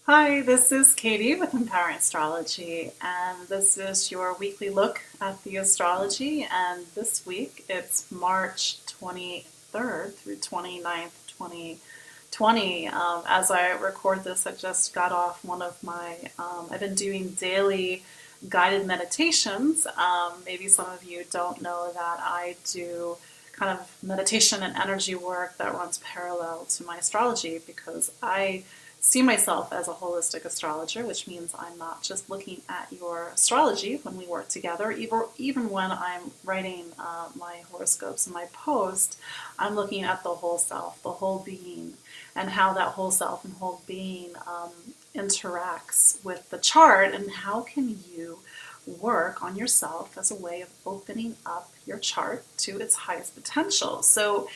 Hi, this is Katie with Empowering Astrology, and this is your weekly look at the astrology. And this week it's March 23rd through 29th, 2020. As I record this, I just got off one of I've been doing daily guided meditations. Maybe some of you don't know that I do kind of meditation and energy work that runs parallel to my astrology because I see myself as a holistic astrologer, which means I'm not just looking at your astrology when we work together, even when I'm writing my horoscopes and my post, I'm looking at the whole self, the whole being, and how that whole self and whole being interacts with the chart, and how can you work on yourself as a way of opening up your chart to its highest potential. So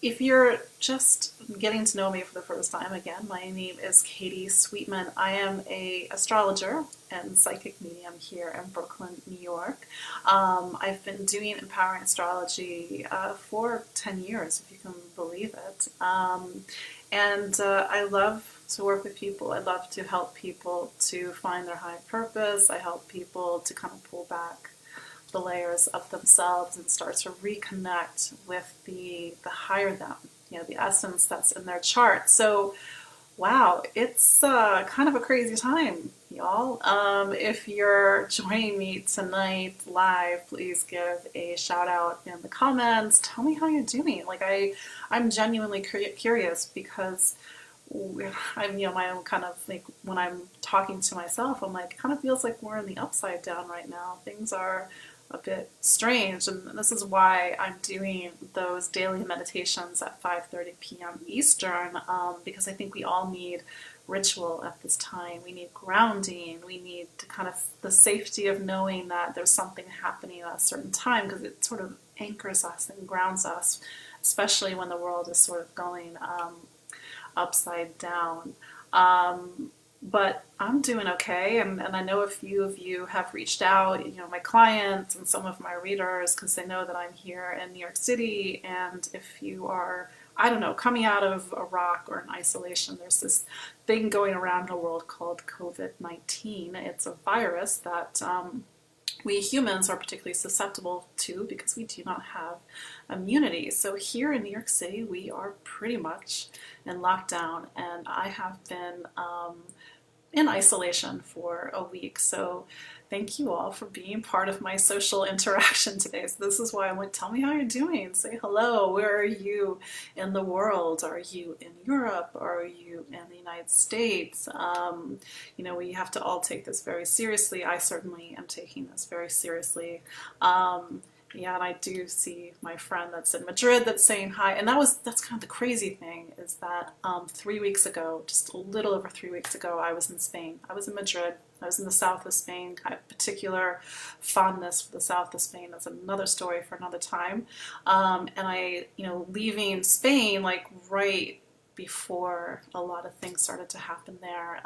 if you're just getting to know me for the first time, again, my name is Katie Sweetman. I am an astrologer and psychic medium here in Brooklyn, New York. I've been doing empowering astrology for 10 years, if you can believe it. I love to work with people. I love to help people to find their high purpose. I help people to kind of pull back the layers of themselves and start to reconnect with the higher them, the essence that's in their chart. So, wow, it's kind of a crazy time, y'all. If you're joining me tonight live, please give a shout out in the comments. Tell me how you're doing. I'm genuinely curious because my own kind of like when I'm talking to myself, I'm like, it kind of feels like we're in the upside down right now. Things are a bit strange, and this is why I'm doing those daily meditations at 5:30 p.m. Eastern, because I think we all need ritual at this time. We need grounding. We need to kind of the safety of knowing that there's something happening at a certain time, because it sort of anchors us and grounds us, especially when the world is sort of going upside down. But I'm doing okay, and I know a few of you have reached out, my clients and some of my readers, because they know that I'm here in New York City, and if you are, I don't know, coming out of a rock or an isolation, there's this thing going around the world called COVID-19. It's a virus that we humans are particularly susceptible to because we do not have immunity. So here in New York City, we are pretty much in lockdown, and I have been in isolation for a week. So thank you all for being part of my social interaction today. So this is why I'm like, tell me how you're doing. Say hello. Where are you in the world? Are you in Europe? Are you in the United States? We have to all take this very seriously. I certainly am taking this very seriously. Yeah, and I do see my friend that's in Madrid that's saying hi. And that's kind of the crazy thing, is that 3 weeks ago, just a little over 3 weeks ago, I was in Spain. I was in Madrid. I was in the south of Spain. I have particular fondness for the south of Spain. That's another story for another time. Leaving Spain, like right before a lot of things started to happen there,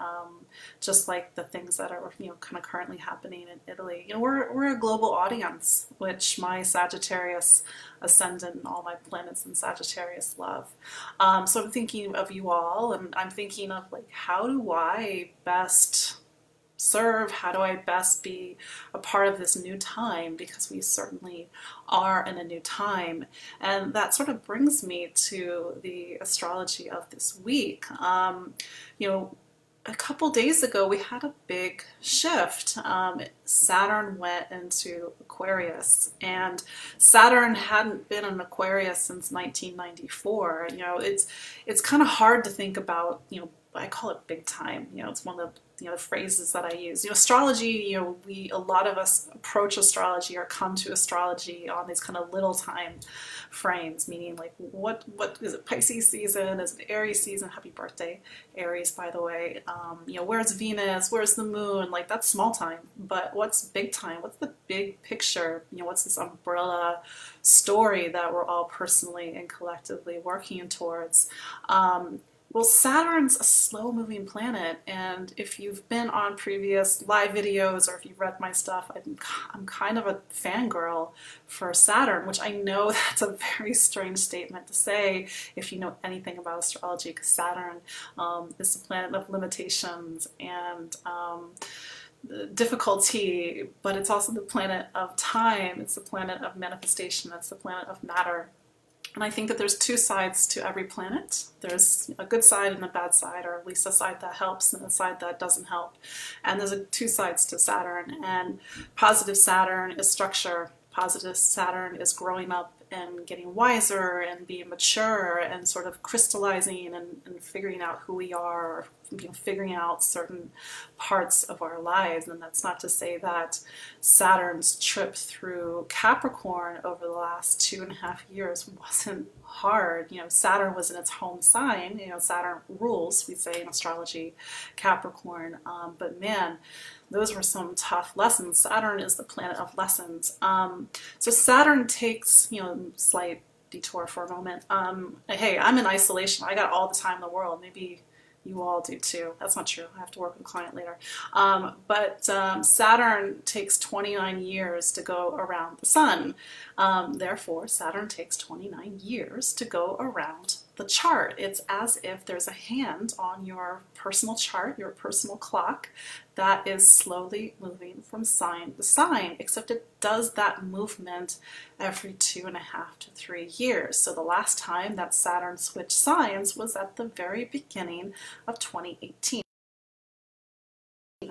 just like the things that are kind of currently happening in Italy. We're a global audience, which my Sagittarius ascendant and all my planets in Sagittarius love. So I'm thinking of you all, and I'm thinking of like, how do I best serve? How do I best be a part of this new time? Because we certainly are in a new time. And that sort of brings me to the astrology of this week. A couple days ago, we had a big shift. Saturn went into Aquarius, and Saturn hadn't been in Aquarius since 1994. It's kind of hard to think about, I call it big time. It's one of the phrases that I use. Astrology, a lot of us approach astrology or come to astrology on these kind of little time frames, meaning like, what is it, Pisces season? Is it Aries season? Happy birthday, Aries, by the way. Where's Venus? Where's the moon? Like, that's small time. But what's big time? What's the big picture? What's this umbrella story that we're all personally and collectively working towards? Well, Saturn's a slow-moving planet, and if you've been on previous live videos or if you've read my stuff, I'm kind of a fangirl for Saturn, which I know that's a very strange statement to say if you know anything about astrology, because Saturn is the planet of limitations and difficulty, but it's also the planet of time, it's the planet of manifestation, it's the planet of matter. And I think that there's two sides to every planet. There's a good side and a bad side, or at least a side that helps and a side that doesn't help. And there's two sides to Saturn. And positive Saturn is structure. Positive Saturn is growing up and getting wiser and being mature and sort of crystallizing and figuring out who we are, or figuring out certain parts of our lives. And that's not to say that Saturn's trip through Capricorn over the last 2.5 years wasn't hard. Saturn was in its home sign. Saturn rules, we say in astrology, Capricorn. But man, those were some tough lessons. Saturn is the planet of lessons. So Saturn takes, slight detour for a moment. Hey, I'm in isolation. I got all the time in the world. Maybe you all do too. That's not true. I have to work with a client later. But Saturn takes 29 years to go around the sun. Therefore, Saturn takes 29 years to go around the chart. It's as if there's a hand on your personal chart, your personal clock, that is slowly moving from sign to sign, except it does that movement every 2.5 to 3 years. So the last time that Saturn switched signs was at the very beginning of 2018,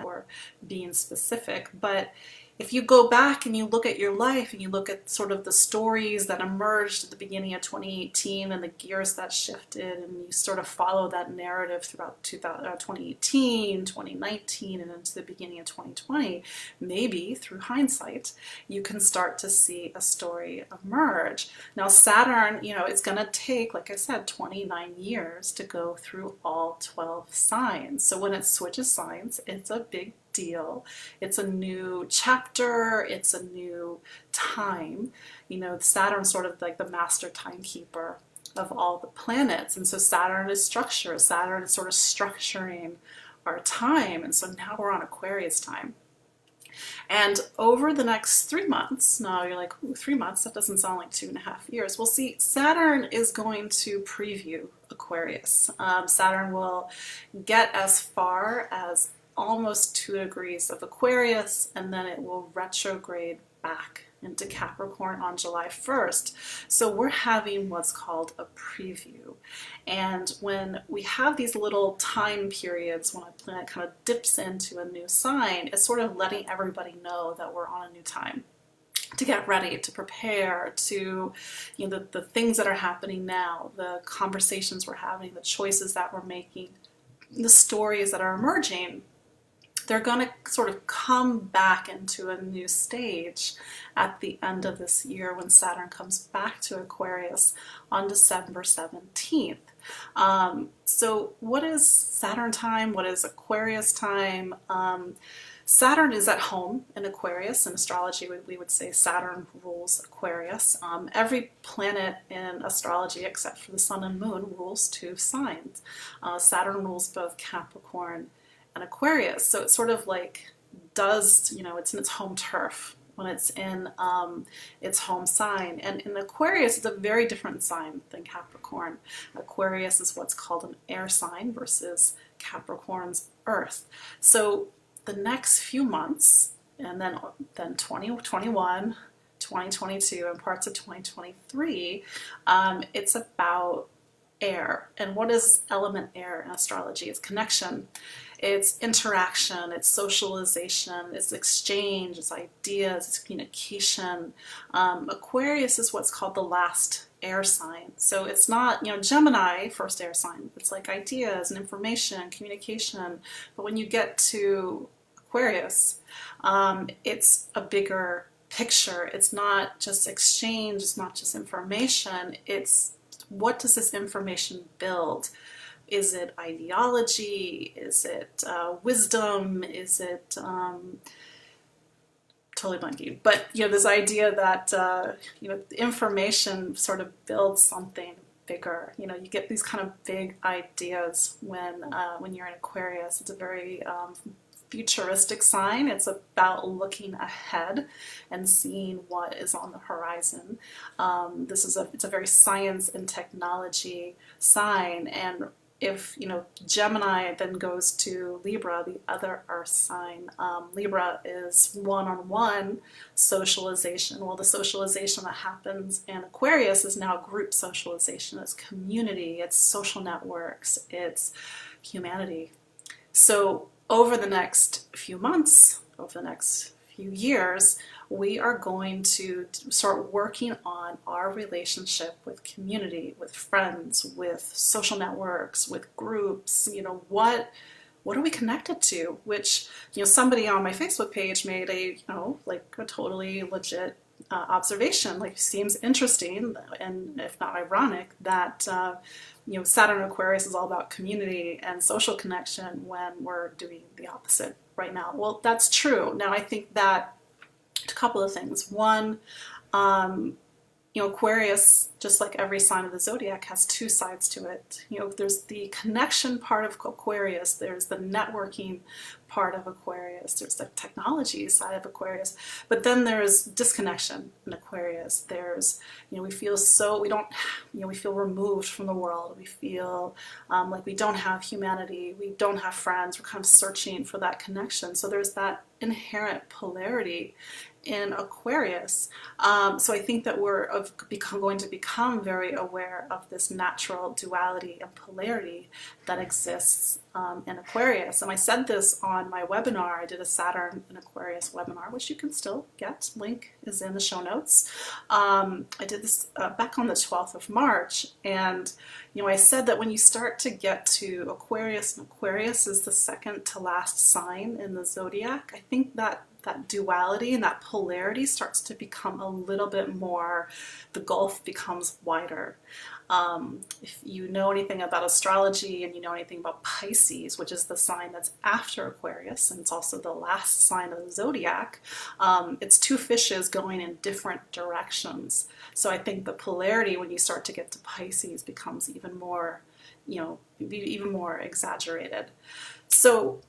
or being specific. But if you go back and you look at your life and you look at sort of the stories that emerged at the beginning of 2018 and the gears that shifted, and you sort of follow that narrative throughout 2018, 2019, and into the beginning of 2020, maybe through hindsight, you can start to see a story emerge. Now Saturn, it's going to take, like I said, 29 years to go through all 12 signs. So when it switches signs, it's a big deal. It's a new chapter, it's a new time. Saturn's sort of like the master timekeeper of all the planets. And so Saturn is structure. Saturn is sort of structuring our time. And so now we're on Aquarius time. And over the next 3 months, now you're like, ooh, 3 months, that doesn't sound like 2.5 years. Well, see, Saturn is going to preview Aquarius. Saturn will get as far as almost 2 degrees of Aquarius, and then it will retrograde back into Capricorn on July 1st. So we're having what's called a preview. And when we have these little time periods, when a planet kind of dips into a new sign, it's sort of letting everybody know that we're on a new time, to get ready, to prepare, to, the things that are happening now, the conversations we're having, the choices that we're making, the stories that are emerging. They're going to sort of come back into a new stage at the end of this year when Saturn comes back to Aquarius on December 17th. So what is Saturn time? What is Aquarius time? Saturn is at home in Aquarius. In astrology, we would say Saturn rules Aquarius. Every planet in astrology, except for the sun and moon, rules 2 signs. Saturn rules both Capricorn and Aquarius. So it's sort of like it's in its home turf when it's in its home sign. And in Aquarius, it's a very different sign than Capricorn. Aquarius is what's called an air sign versus Capricorn's earth. So the next few months, and then 2021, 2022, and parts of 2023, it's about air. And what is element air in astrology? It's connection, it's interaction, it's socialization, it's exchange, it's ideas, it's communication. Aquarius is what's called the last air sign. So it's not, Gemini, first air sign, it's like ideas and information, communication. But when you get to Aquarius, it's a bigger picture. It's not just exchange, it's not just information, it's what does this information build? Is it ideology? Is it wisdom? Is it totally blanking? But this idea that information sort of builds something bigger. You know, you get these kind of big ideas when you're in Aquarius. It's a very futuristic sign. It's about looking ahead and seeing what is on the horizon. It's a very science and technology sign, and if, you know, Gemini then goes to Libra, the other earth sign. Libra is one-on-one socialization. Well, the socialization that happens in Aquarius is now group socialization. It's community, it's social networks, it's humanity. So over the next few months, over the next few years, we are going to start working on our relationship with community, with friends, with social networks, with groups. You know, what are we connected to? Which, you know, somebody on my Facebook page made a, you know, like a totally legit observation. Like, seems interesting, and if not ironic, that you know, Saturn Aquarius is all about community and social connection when we're doing the opposite right now. Well, that's true. Now, I think that a couple of things. One, you know, Aquarius, just like every sign of the zodiac, has two sides to it. You know, there's the connection part of Aquarius, there's the networking part of Aquarius, there's the technology side of Aquarius, but then there's disconnection in Aquarius. There's, you know, we feel we feel removed from the world. We feel like we don't have humanity, we don't have friends, we're kind of searching for that connection. So there's that inherent polarity in Aquarius. So I think that we're going to become very aware of this natural duality and polarity that exists in Aquarius. And I said this on my webinar. I did a Saturn and Aquarius webinar, which you can still get. Link is in the show notes. I did this back on the 12th of March. And, you know, I said that when you start to get to Aquarius, and Aquarius is the second to last sign in the zodiac, I think that duality and that polarity starts to become a little bit more, the gulf becomes wider. If you know anything about astrology and you know anything about Pisces, which is the sign that's after Aquarius, and it's also the last sign of the zodiac, it's two fishes going in different directions. So I think the polarity when you start to get to Pisces becomes even more, you know, even more exaggerated. So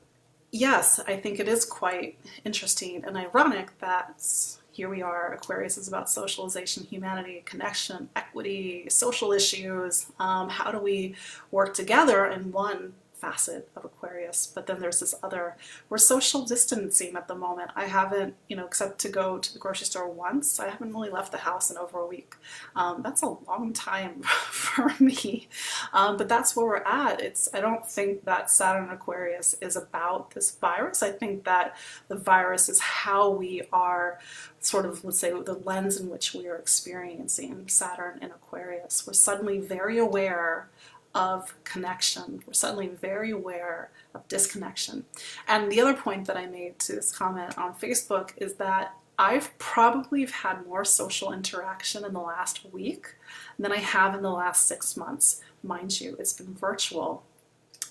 yes, I think it is quite interesting and ironic that here we are, Aquarius is about socialization, humanity, connection, equity, social issues. How do we work together in one facet of Aquarius? But then there's this other, we're social distancing at the moment. I haven't, you know, except to go to the grocery store once, I haven't really left the house in over a week. That's a long time for me. But that's where we're at. I don't think that Saturn Aquarius is about this virus. I think that the virus is how we are sort of, let's say, the lens in which we are experiencing Saturn in Aquarius. We're suddenly very aware of connection. We're suddenly very aware of disconnection. And the other point that I made to this comment on Facebook is that I've probably had more social interaction in the last week than I have in the last 6 months. Mind you, it's been virtual.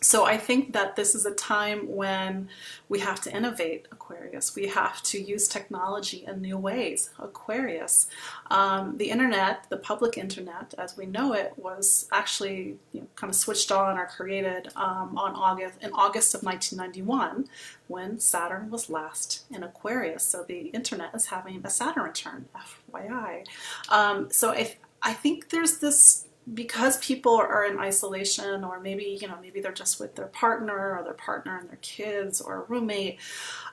So I think that this is a time when we have to innovate, Aquarius. We have to use technology in new ways, Aquarius. The internet, the public internet, as we know it, was actually, you know, kind of switched on or created in August of 1991, when Saturn was last in Aquarius. So the internet is having a Saturn return, FYI. So I think there's this, because people are in isolation, or maybe, you know, maybe they're just with their partner or their partner and their kids or a roommate,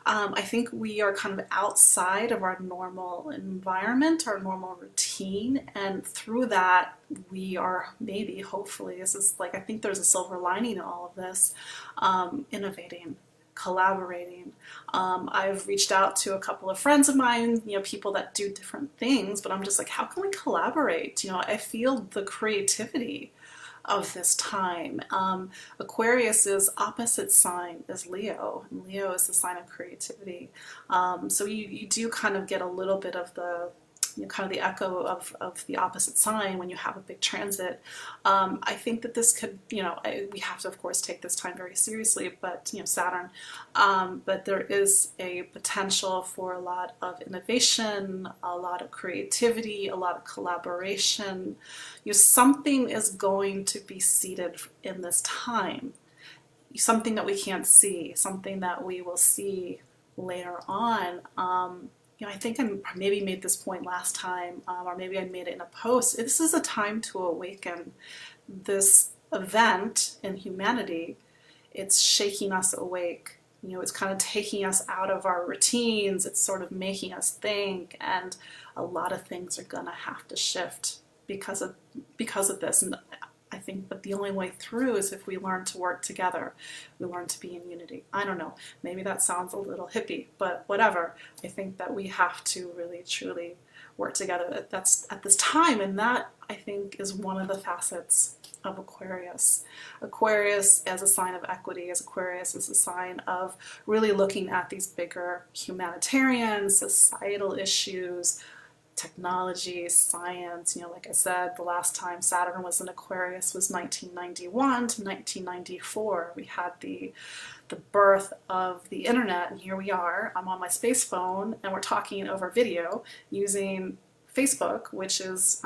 I think we are kind of outside of our normal environment, our normal routine, and through that we are maybe, hopefully, this is like, I think there's a silver lining in all of this, innovating, collaborating. I've reached out to a couple of friends of mine, you know, people that do different things, but I'm just like, how can we collaborate? You know, I feel the creativity of this time. Aquarius's opposite sign is Leo, and Leo is the sign of creativity. So you do kind of get a little bit of the kind of the echo of the opposite sign when you have a big transit. I think that this could, we have to, of course, take this time very seriously, but, Saturn, but there is a potential for a lot of innovation, a lot of creativity, a lot of collaboration. Something is going to be seeded in this time. Something that we can't see, something that we will see later on. I think I maybe made this point last time, or maybe I made it in a post. This is a time to awaken. This event in humanity, it's shaking us awake. It's kind of taking us out of our routines. It's sort of making us think, and a lot of things are gonna have to shift because of this. And I think that the only way through is if we learn to work together. We learn to be in unity. I don't know, maybe that sounds a little hippie, but whatever. I think that we have to really, truly work together. That's at this time, and that, I think, is one of the facets of Aquarius. Aquarius as a sign of equity, as Aquarius is a sign of really looking at these bigger humanitarian, societal issues, technology, science. Like I said, the last time Saturn was in Aquarius was 1991 to 1994. We had the birth of the internet, and here we are. I'm on my space phone, and we're talking over video using Facebook, which is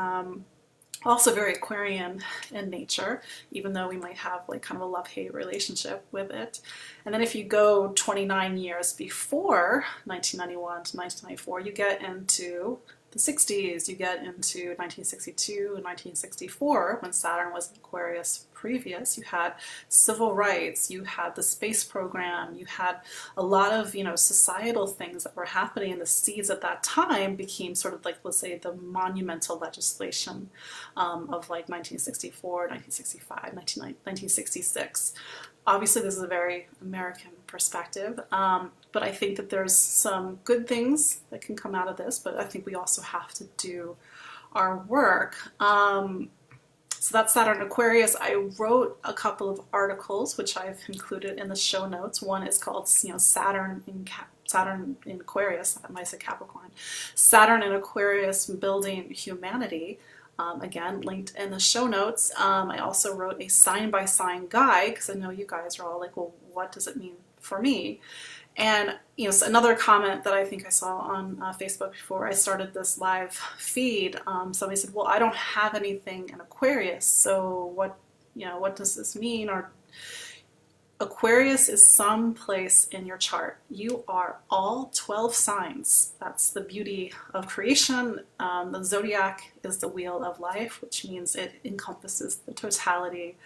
also very Aquarian in nature, even though we might have like kind of a love-hate relationship with it. And then if you go 29 years before 1991 to 1994, you get into the 60s, you get into 1962 and 1964, when Saturn was in Aquarius previous. You had civil rights, you had the space program, you had a lot of, societal things that were happening, and the seeds at that time became sort of like, let's say, the monumental legislation of like 1964, 1965, 1966. Obviously, this is a very American perspective, but I think that there's some good things that can come out of this, but I think we also have to do our work. So that's Saturn Aquarius. I wrote a couple of articles, which I've included in the show notes. One is called, Saturn in Aquarius. I said Capricorn. Saturn in Aquarius, Building Humanity. Again, linked in the show notes. I also wrote a sign-by-sign guide, because I know you guys are all like, well, what does it mean for me? And so another comment that I think I saw on Facebook before I started this live feed, somebody said, well, I don't have anything in Aquarius, so what does this mean? Or Aquarius is some place in your chart. You are all 12 signs. That's the beauty of creation. The zodiac is the wheel of life, which means it encompasses the totality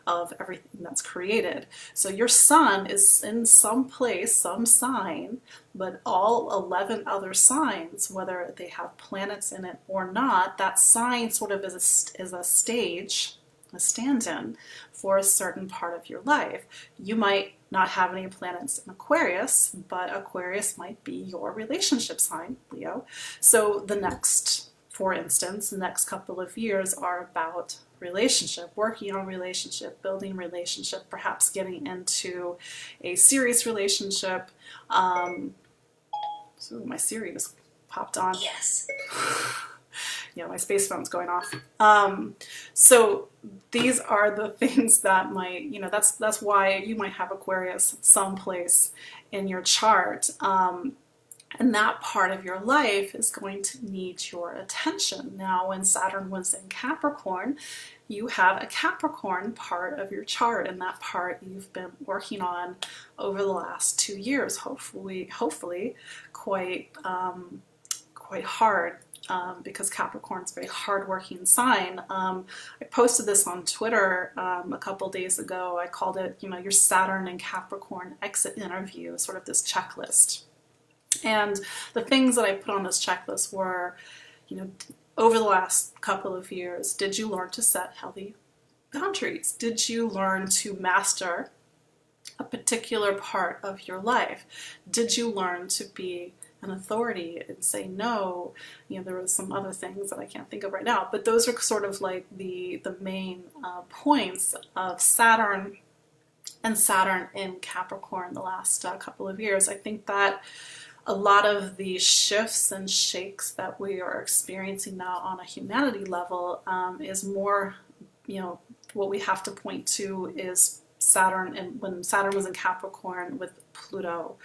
of everything that's created. So your sun is in some place, some sign, but all 11 other signs, whether they have planets in it or not, that sign sort of is a stage, a stand-in for a certain part of your life. You might not have any planets in Aquarius, but Aquarius might be your relationship sign, Leo. So for instance, the next couple of years are about relationship, working on relationship, building relationship, perhaps getting into a serious relationship. So my Siri just popped on. Yes. My space phone's going off. So these are the things that might, that's why you might have Aquarius someplace in your chart. And that part of your life is going to need your attention. Now, when Saturn was in Capricorn, you have a Capricorn part of your chart, and that part you've been working on over the last 2 years, hopefully quite hard. Because Capricorn's a very hard-working sign. I posted this on Twitter a couple days ago. I called it, your Saturn and Capricorn exit interview, sort of this checklist. And the things that I put on this checklist were, over the last couple of years, did you learn to set healthy boundaries? Did you learn to master a particular part of your life? Did you learn to be an authority and say no? There were some other things that I can't think of right now, but those are sort of like the main points of Saturn and Saturn in Capricorn the last couple of years. I think that a lot of the shifts and shakes that we are experiencing now on a humanity level is more, what we have to point to is Saturn, and when Saturn was in Capricorn with Pluto.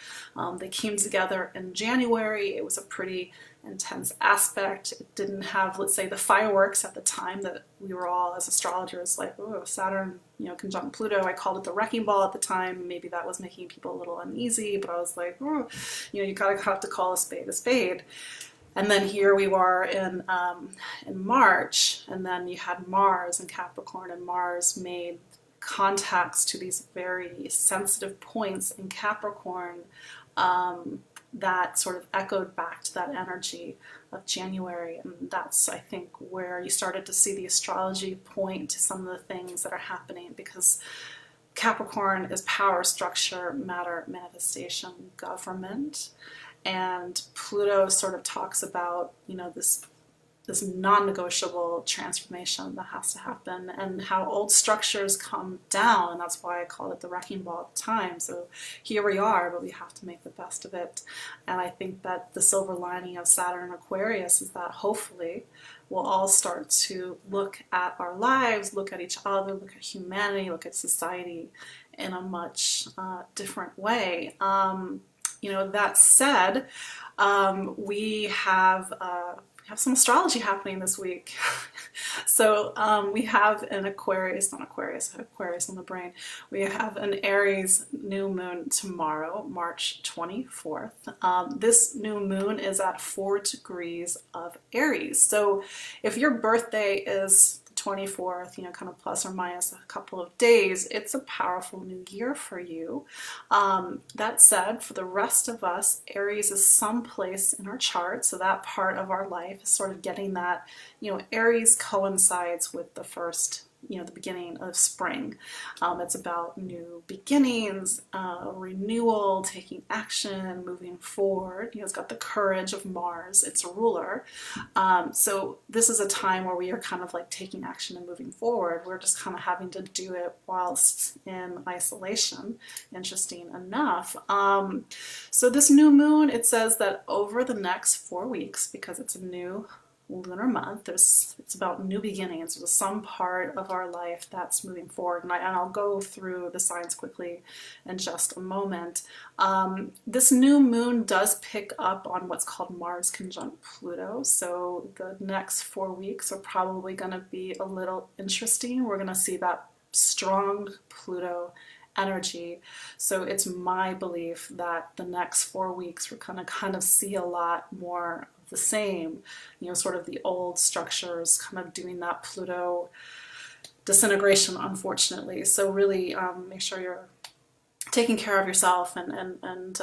They came together in January. It was a pretty intense aspect. It didn't have, let's say, the fireworks at the time that we were all, as astrologers, like, oh, Saturn, conjunct Pluto. I called it the wrecking ball at the time. Maybe that was making people a little uneasy, but I was like, oh, you gotta have to call a spade a spade. And then here we were in March, and then you had Mars in Capricorn, and Mars made contacts to these very sensitive points in Capricorn that sort of echoed back to that energy of January. And that's, I think, where you started to see the astrology point to some of the things that are happening, because Capricorn is power, structure, matter, manifestation, government. And Pluto sort of talks about, this non-negotiable transformation that has to happen, and how old structures come down, and that's why I called it the wrecking ball at the time. So here we are, but we have to make the best of it. And I think that the silver lining of Saturn and Aquarius is that hopefully we'll all start to look at our lives, look at each other, look at humanity, look at society in a much different way. That said, we have some astrology happening this week. So we have an Aquarius on the brain. We have an Aries new moon tomorrow, March 24th. This new moon is at 4 degrees of Aries. So if your birthday is 24th, kind of plus or minus a couple of days, it's a powerful new year for you. That said, for the rest of us, Aries is someplace in our chart, so that part of our life is sort of getting that, Aries coincides with the first, the beginning of spring. It's about new beginnings, renewal, taking action, moving forward. It's got the courage of Mars. It's a ruler. So this is a time where we are kind of like taking action and moving forward. We're just kind of having to do it whilst in isolation, interesting enough. So this new moon, it says that over the next 4 weeks, because it's a new lunar month, it's about new beginnings. There's some part of our life that's moving forward, and I'll go through the signs quickly in just a moment. This new moon does pick up on what's called Mars conjunct Pluto, so the next 4 weeks are probably going to be a little interesting. We're going to see that strong Pluto energy. So it's my belief that the next 4 weeks we're going to kind of see a lot more the same, sort of the old structures kind of doing that Pluto disintegration, unfortunately. So really make sure you're taking care of yourself and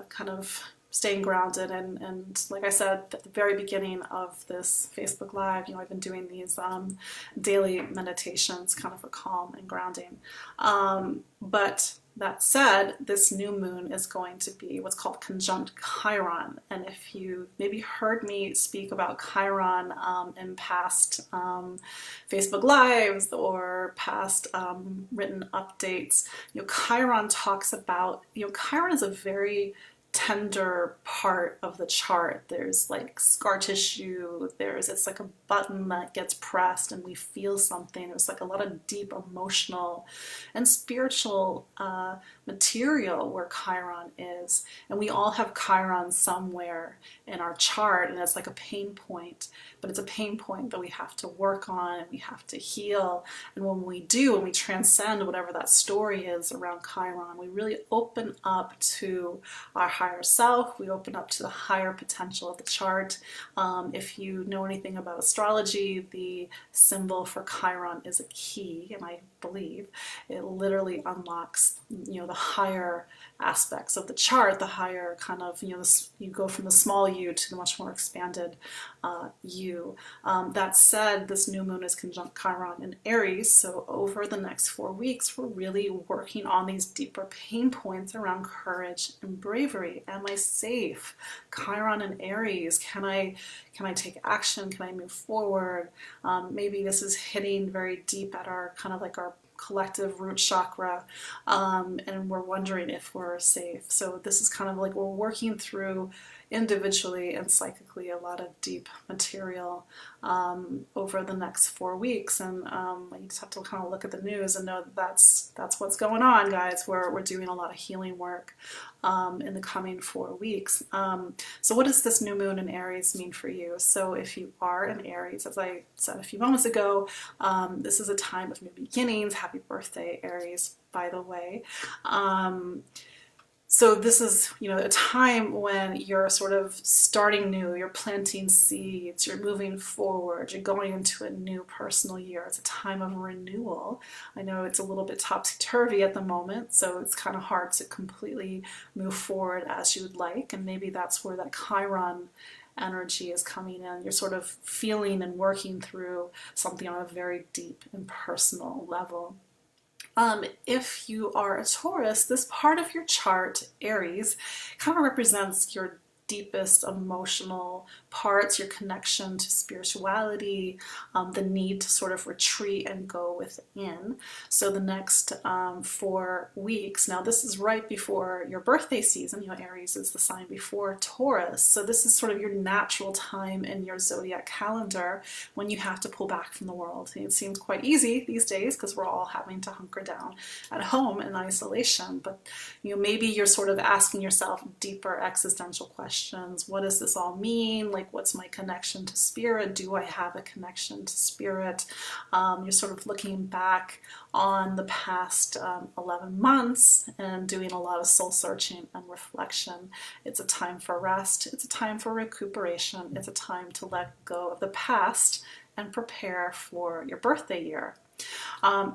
kind of staying grounded. And like I said at the very beginning of this Facebook Live, I've been doing these daily meditations kind of for calm and grounding. But that said, this new moon is going to be what's called conjunct Chiron. And if you maybe heard me speak about Chiron in past Facebook Lives or past written updates, Chiron talks about, Chiron is a very tender part of the chart. There's like scar tissue, it's like a button that gets pressed and we feel something. There's like a lot of deep emotional and spiritual material where Chiron is. And we all have Chiron somewhere in our chart, and it's like a pain point, but it's a pain point that we have to work on and we have to heal. And when we do, when we transcend whatever that story is around Chiron, we really open up to our higher self, we open up to the higher potential of the chart. If you know anything about astrology, the symbol for Chiron is a key, and I believe it literally unlocks, the higher aspects of the chart, the higher kind of, you go from the small you to the much more expanded you. That said, this new moon is conjunct Chiron in Aries, so over the next 4 weeks, we're really working on these deeper pain points around courage and bravery. Am I safe? Chiron in Aries, can I take action? Can I move forward? Maybe this is hitting very deep at our kind of like our collective root chakra, and we're wondering if we're safe. So this is kind of like we're working through individually and psychically a lot of deep material over the next 4 weeks, and you just have to kind of look at the news and know that that's what's going on, guys. We're doing a lot of healing work in the coming 4 weeks. So what does this new moon in Aries mean for you? So if you are in Aries, as I said a few moments ago, this is a time of new beginnings. Happy birthday, Aries, by the way. So this is, a time when you're sort of starting new, you're planting seeds, you're moving forward, you're going into a new personal year. It's a time of renewal. I know it's a little bit topsy-turvy at the moment, so it's kind of hard to completely move forward as you would like, and maybe that's where that Chiron energy is coming in. You're sort of feeling and working through something on a very deep and personal level. If you are a Taurus, this part of your chart, Aries, kind of represents your deepest emotional parts, your connection to spirituality, the need to sort of retreat and go within. So the next 4 weeks, now this is right before your birthday season. Aries is the sign before Taurus. So this is sort of your natural time in your zodiac calendar when you have to pull back from the world. And it seems quite easy these days because we're all having to hunker down at home in isolation. But maybe you're sort of asking yourself deeper existential questions. What does this all mean? Like, what's my connection to spirit? Do I have a connection to spirit? You're sort of looking back on the past 11 months and doing a lot of soul searching and reflection. It's a time for rest. It's a time for recuperation. It's a time to let go of the past and prepare for your birthday year.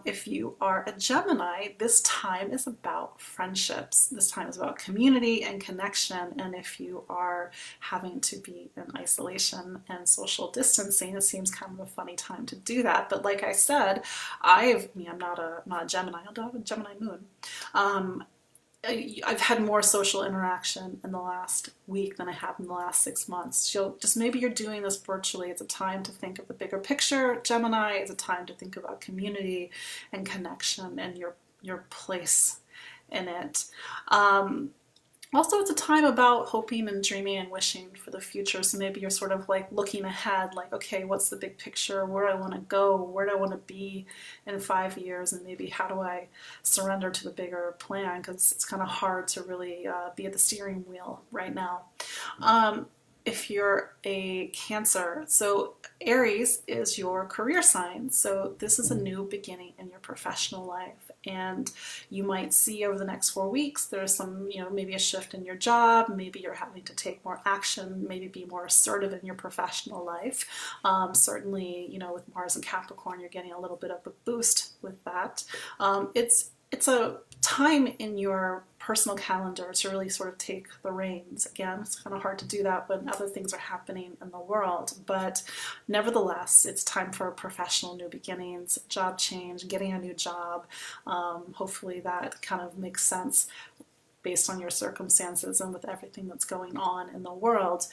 If you are a Gemini, this time is about friendships. This time is about community and connection. And if you are having to be in isolation and social distancing, it seems kind of a funny time to do that. But like I said, I'm not a Gemini. I don't have a Gemini moon. I've had more social interaction in the last week than I have in the last 6 months. So just maybe you're doing this virtually. It's a time to think of the bigger picture, Gemini. It's a time to think about community and connection and your place in it. Also, it's a time about hoping and dreaming and wishing for the future. So maybe you're sort of like looking ahead, like, okay, what's the big picture? Where do I want to go? Where do I want to be in 5 years? And maybe how do I surrender to the bigger plan? Because it's kind of hard to really be at the steering wheel right now. If you're a Cancer, so Aries is your career sign. So this is a new beginning in your professional life. And you might see over the next 4 weeks, there's some, maybe a shift in your job. Maybe you're having to take more action, maybe be more assertive in your professional life. Certainly, with Mars and Capricorn, you're getting a little bit of a boost with that. It's a time in your personal calendar to really sort of take the reins. Again, it's kind of hard to do that when other things are happening in the world, but nevertheless, it's time for professional new beginnings, job change, getting a new job. Hopefully that kind of makes sense based on your circumstances and with everything that's going on in the world.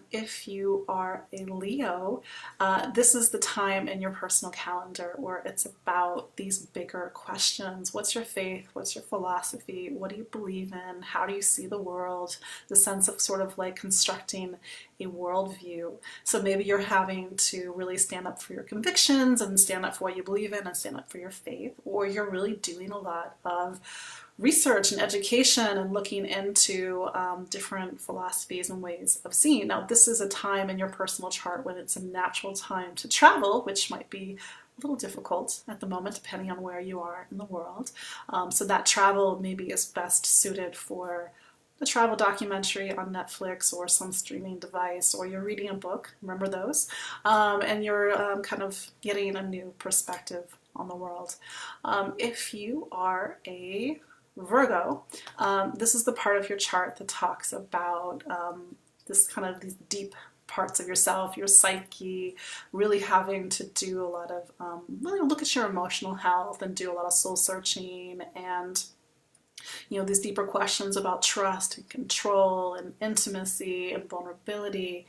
If you are a Leo, this is the time in your personal calendar where it's about these bigger questions. What's your faith? What's your philosophy? What do you believe in? How do you see the world? The sense of sort of like constructing a worldview. So maybe you're having to really stand up for your convictions and stand up for what you believe in and stand up for your faith, or you're really doing a lot of research and education and looking into different philosophies and ways of seeing. Now, this is a time in your personal chart when it's a natural time to travel, which might be a little difficult at the moment, depending on where you are in the world. So that travel maybe is best suited for a travel documentary on Netflix or some streaming device, or you're reading a book, remember those, and you're kind of getting a new perspective on the world. If you are a Virgo, this is the part of your chart that talks about this kind of these deep parts of yourself, your psyche, really having to do a lot of, really look at your emotional health and do a lot of soul searching and these deeper questions about trust and control and intimacy and vulnerability.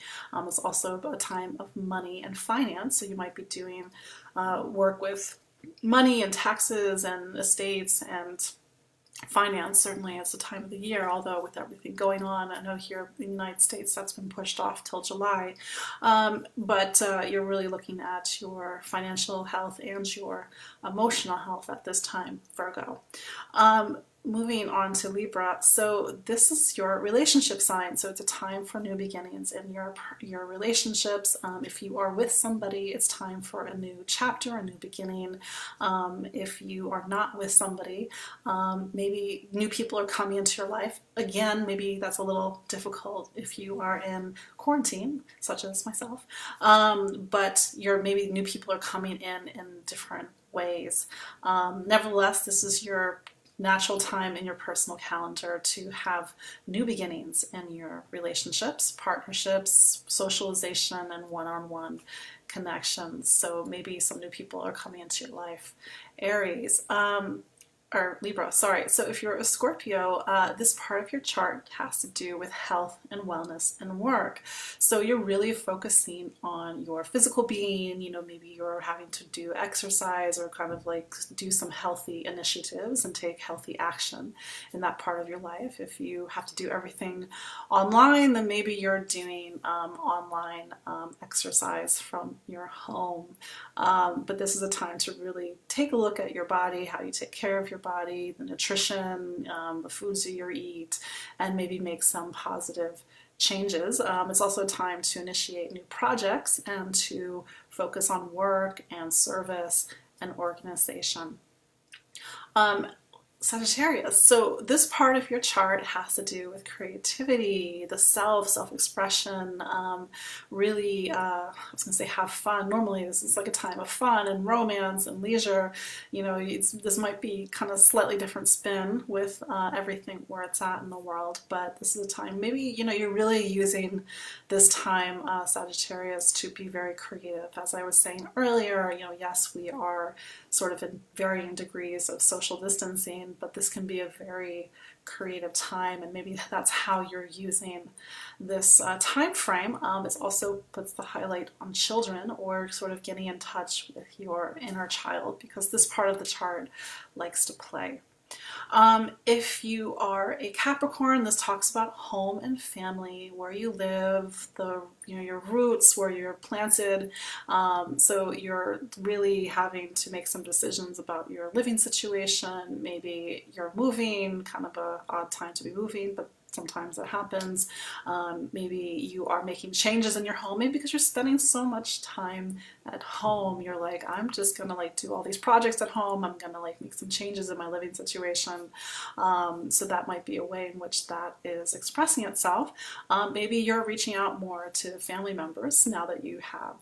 It's also a time of money and finance, so you might be doing work with money and taxes and estates and finance. Certainly it's the time of the year, although with everything going on, I know here in the United States that's been pushed off till July. But you're really looking at your financial health and your emotional health at this time, Virgo. Moving on to Libra, so this is your relationship sign, so it's a time for new beginnings in your relationships. If you are with somebody, it's time for a new chapter, a new beginning. If you are not with somebody, maybe new people are coming into your life. Again, maybe that's a little difficult if you are in quarantine, such as myself, but maybe new people are coming in different ways. Nevertheless, this is your natural time in your personal calendar to have new beginnings in your relationships, partnerships, socialization, and one-on-one connections. So maybe some new people are coming into your life. Aries, or Libra, sorry. So if you're a Scorpio, this part of your chart has to do with health and wellness and work. So you're really focusing on your physical being, maybe you're having to do exercise or kind of like do some healthy initiatives and take healthy action in that part of your life. If you have to do everything online, then maybe you're doing online exercise from your home. But this is a time to really take a look at your body, how you take care of your body, the nutrition, the foods that you eat, and maybe make some positive changes. It's also a time to initiate new projects and to focus on work and service and organization. Sagittarius, so this part of your chart has to do with creativity, the self-expression, really, I was going to say have fun. Normally this is like a time of fun and romance and leisure. This might be kind of slightly different spin with everything where it's at in the world, but this is a time, maybe, you're really using this time, Sagittarius, to be very creative. As I was saying earlier, yes, we are sort of in varying degrees of social distancing, but this can be a very creative time, and maybe that's how you're using this time frame. It also puts the highlight on children, or sort of getting in touch with your inner child, because this part of the chart likes to play. If you are a Capricorn, this talks about home and family, where you live, your roots, where you're planted. So you're really having to make some decisions about your living situation. Maybe you're moving, kind of an odd time to be moving, but sometimes that happens. Maybe you are making changes in your home, maybe because you're spending so much time at home. You're like, I'm just gonna do all these projects at home. I'm gonna make some changes in my living situation. So that might be a way in which that is expressing itself. Maybe you're reaching out more to family members now that you have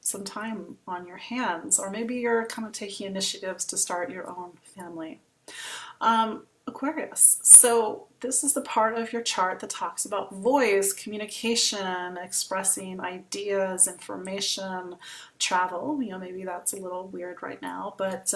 some time on your hands, or maybe you're kind of taking initiatives to start your own family. Aquarius, so this is the part of your chart that talks about voice, communication, expressing ideas, information, travel. Maybe that's a little weird right now, but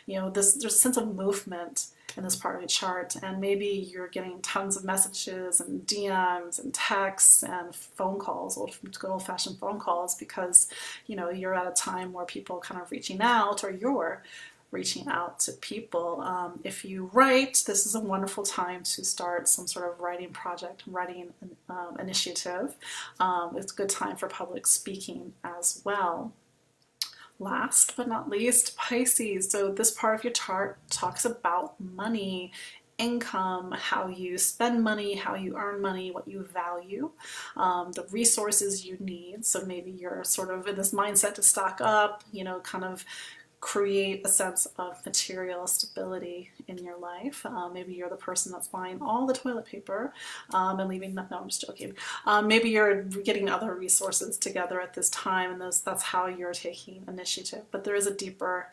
there's a sense of movement in this part of the chart, and maybe you're getting tons of messages and DMs and texts and phone calls, good old-fashioned phone calls, because you're at a time where people are kind of reaching out, or you're reaching out to people. If you write, this is a wonderful time to start some sort of writing project, writing initiative. It's a good time for public speaking as well. Last but not least, Pisces. So this part of your chart talks about money, income, how you spend money, how you earn money, what you value, the resources you need. So maybe you're sort of in this mindset to stock up, kind of create a sense of material stability in your life. Maybe you're the person that's buying all the toilet paper and leaving, no, I'm just joking. Maybe you're getting other resources together at this time, and that's how you're taking initiative. But there is a deeper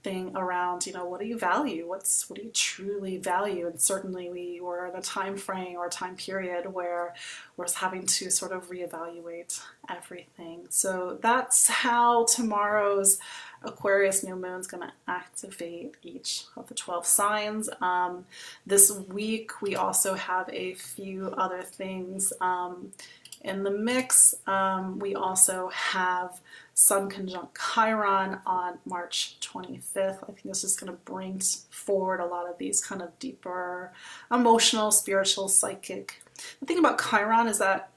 thing around, what do you value? What do you truly value? And certainly we were in a time frame or time period where we're having to sort of reevaluate everything. So that's how tomorrow's Aquarius New Moon is going to activate each of the 12 signs. This week we also have a few other things in the mix. We also have Sun conjunct Chiron on March 25th. I think this is going to bring forward a lot of these kind of deeper emotional, spiritual, psychic. The thing about Chiron is that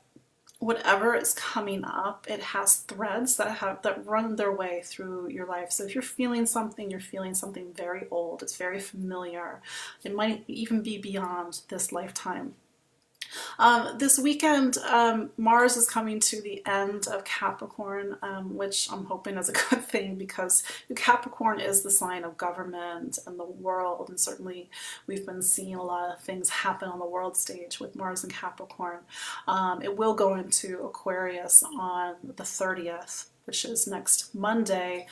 whatever is coming up, it has threads that run their way through your life. So if you're feeling something very old, it's very familiar. It might even be beyond this lifetime. This weekend, Mars is coming to the end of Capricorn, which I'm hoping is a good thing, because Capricorn is the sign of government and the world, and certainly we've been seeing a lot of things happen on the world stage with Mars and Capricorn. It will go into Aquarius on the 30th, which is next Monday.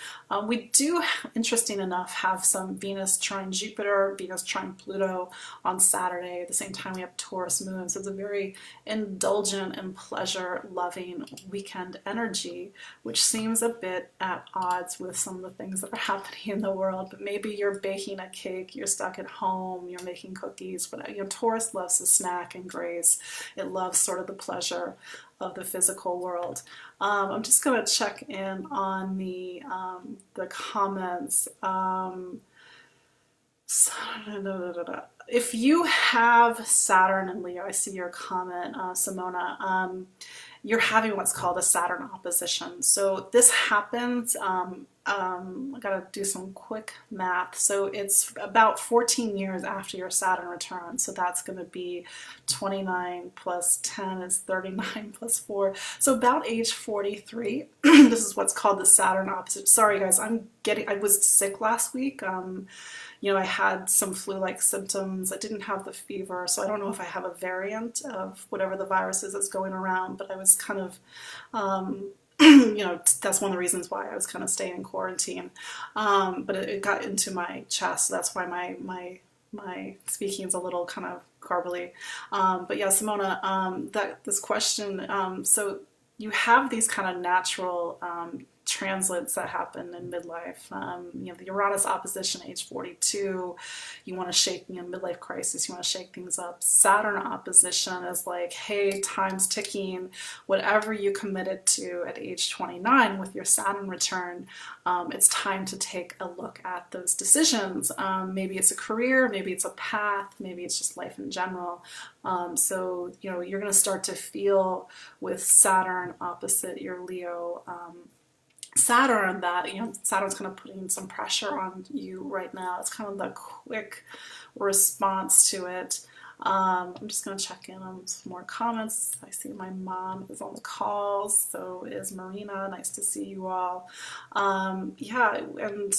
We do, interesting enough, have some Venus trine Jupiter, Venus trine Pluto on Saturday. At the same time, we have Taurus moon. So it's a very indulgent and pleasure-loving weekend energy, which seems a bit at odds with some of the things that are happening in the world. But maybe you're baking a cake, you're stuck at home, you're making cookies. Whatever. You know, Taurus loves to snack and graze. It loves sort of the pleasure of the physical world. I'm just going to check in on the comments. If you have Saturn and Leo, I see your comment, Simona. You're having what's called a Saturn opposition. So this happens, I gotta do some quick math. So it's about 14 years after your Saturn return. So that's gonna be 29 plus 10 is 39 plus 4. So about age 43, this is what's called the Saturn opposite. Sorry guys, I was sick last week. You know, I had some flu-like symptoms. I didn't have the fever, so I don't know if I have a variant of whatever the virus is that's going around, but I was kind of, you know, that's one of the reasons why I was kind of staying in quarantine. But it got into my chest, so that's why my speaking is a little kind of garbly. But yeah, Simona, this question, so you have these kind of natural translates that happen in midlife. You know, the Uranus opposition, age 42, you want to shake, you know, midlife crisis, you want to shake things up. Saturn opposition is like, hey, time's ticking. Whatever you committed to at age 29 with your Saturn return, it's time to take a look at those decisions. Maybe it's a career, maybe it's a path, maybe it's just life in general. So, you know, you're going to start to feel with Saturn opposite your Leo Saturn that, you know, Saturn's kind of putting some pressure on you right now. It's kind of the quick response to it. I'm just going to check in on some more comments. I see my mom is on the call, so is Marina. Nice to see you all. Yeah, and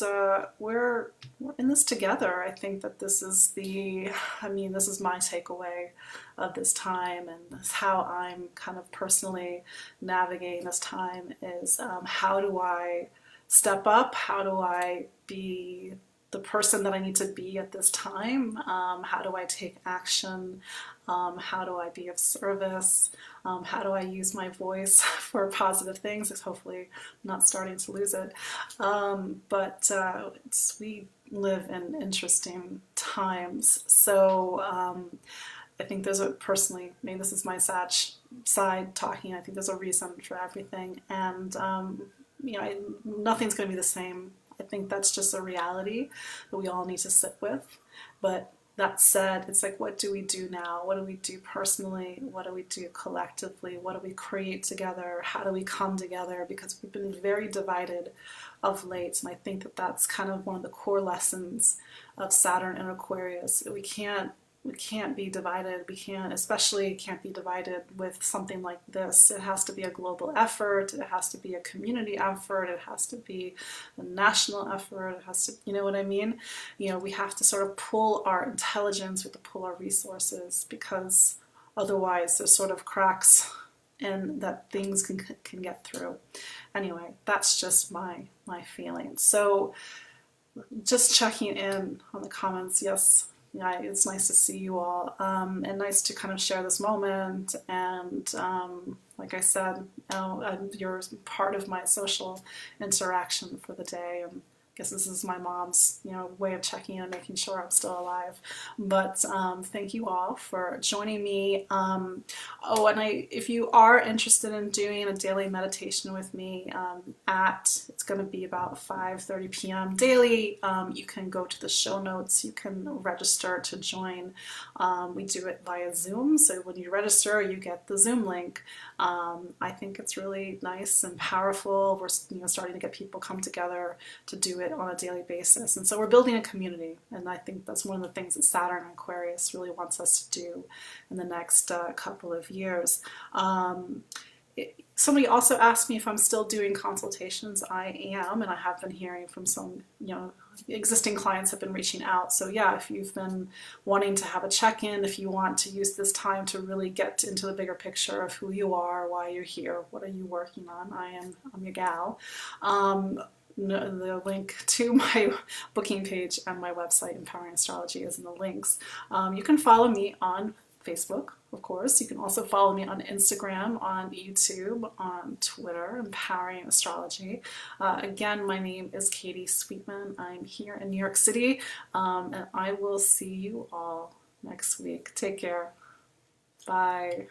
we're in this together. I think that this is this is my takeaway of this time, and this how I'm kind of personally navigating this time is how do I step up? How do I be the person that I need to be at this time? How do I take action? How do I be of service? How do I use my voice for positive things? It's hopefully I'm not starting to lose it. We live in interesting times. So I think there's a, personally, maybe this is my Sag side talking, I think there's a reason for everything. And, you know, nothing's going to be the same. I think that's just a reality that we all need to sit with. But that said, it's like, what do we do now? What do we do personally? What do we do collectively? What do we create together? How do we come together? Because we've been very divided of late. And I think that that's kind of one of the core lessons of Saturn and Aquarius. We can't be divided. We especially can't be divided with something like this. It has to be a global effort. It has to be a community effort. It has to be a national effort. It has to, you know what I mean? You know, we have to sort of pull our intelligence, we have to pull our resources, because otherwise there's sort of cracks and that things can get through. Anyway, that's just my feeling. So just checking in on the comments. Yes. Yeah, it's nice to see you all, and nice to kind of share this moment. And like I said, you're part of my social interaction for the day, and guess this is my mom's, way of checking in and making sure I'm still alive. But thank you all for joining me. Oh, and if you are interested in doing a daily meditation with me, it's going to be about 5:30 p.m. daily. You can go to the show notes. You can register to join. We do it via Zoom, so when you register, you get the Zoom link. I think it's really nice and powerful. We're starting to get people come together to do it on a daily basis, and so we're building a community, and I think that's one of the things that Saturn and Aquarius really wants us to do in the next couple of years. Somebody also asked me if I'm still doing consultations. I am, and I have been hearing from some, existing clients have been reaching out. So yeah, if you've been wanting to have a check-in, if you want to use this time to really get into the bigger picture of who you are, why you're here, what are you working on, I'm your gal. The link to my booking page and my website, Empowering Astrology, is in the links. You can follow me on Facebook, of course. You can also follow me on Instagram, on YouTube, on Twitter, Empowering Astrology. Again, my name is Katie Sweetman. I'm here in New York City, and I will see you all next week. Take care. Bye.